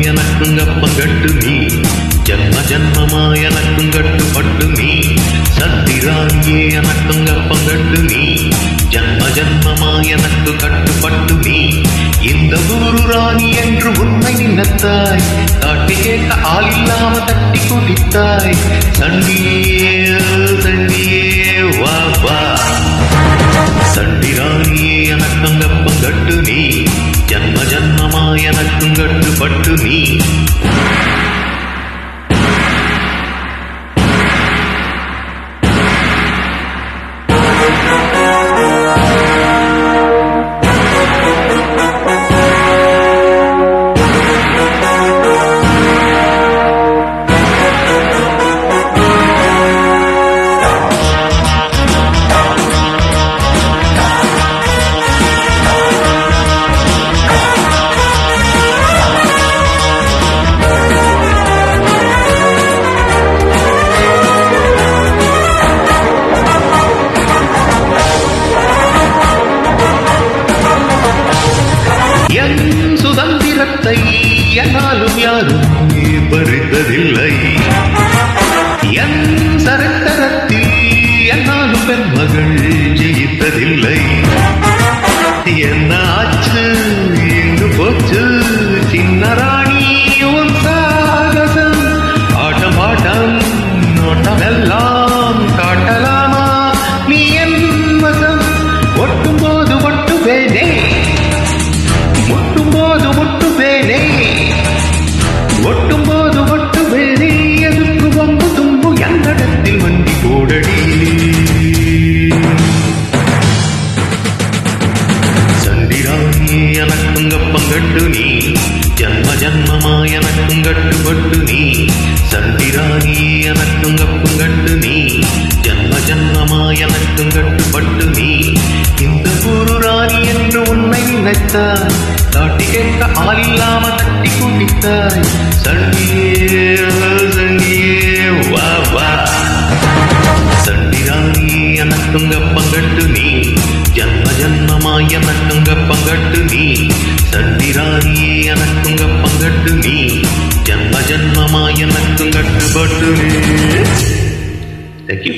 எனக்கும் கப்பம் கட்டு நீ ஜன்ம ஜன்மமா எனக்கும் கட்டுப்பட்டு நீ சத்திராணியே எனக்கும் கப்பம் கட்டு நீ ஜன்ம ஜன்மமா எனக்கு கட்டுப்பட்டு நீ இந்த குரு ராணி என்று உண்மை நினைத்தாய் காட்டி கேட்க ஆள் இல்லாம தட்டி குடித்தாய் சண்டியே சண்டியே வா வா சண்டிராணியே எனக்கும் கப்பம் கட்டு நீ ஜன்ம ஜன்மமா எனக்கும் கட்டுப்பட்டு நீ சுதந்திரத்தை என்னாலும் யாரும் பறித்ததில்லை என் சரித்திரத்தில் என்னாலும் பெண்மகள் ஜெயித்ததில்லை என்ன ஆச்சு எங்கு போச்சு சின்ன ராணி உன் சாகசம் ஆட்டம் ஆட்டம் நோட்டம் எல்லாம் காட்டலாமா நீ என் வசம் ஒட்டும் போது ஒட்டுவேனே ஒட்டும்போது ஒட்டுவேனே எதுக்கு வம்பு தும்பு எங்களிடத்தில் வண்டி போடடி சண்டிராணியே எனக்கும் கப்பம் கட்டு நீ ஜன்ம ஜன்மமா எனக்கும் கட்டுப்பட்டு நீ சண்டிராணியே எனக்கும் கப்பம் கட்டு நீ ஜன்ம ஜன்மமா எனக்கும் கட்டுப்பட்டு நீ இந்த குரு ராணி என்று உன்னை நினைத்தாய் காட்டி கேட்க ஆள் இல்லாம தட்டி குடித்தாய் சண்டியே சண்டியே வா வா சண்டிராணியே எனக்கும் கப்பம் கட்டு நீ ஜன்ம ஜன்மமா எனக்கும் கப்பம் கட்டு நீ சண்டிராணியே எனக்கும் கப்பம் கட்டு நீ ஜன்ம ஜன்மமா எனக்கும் கட்டுப்பட்டு நீ. Thank you.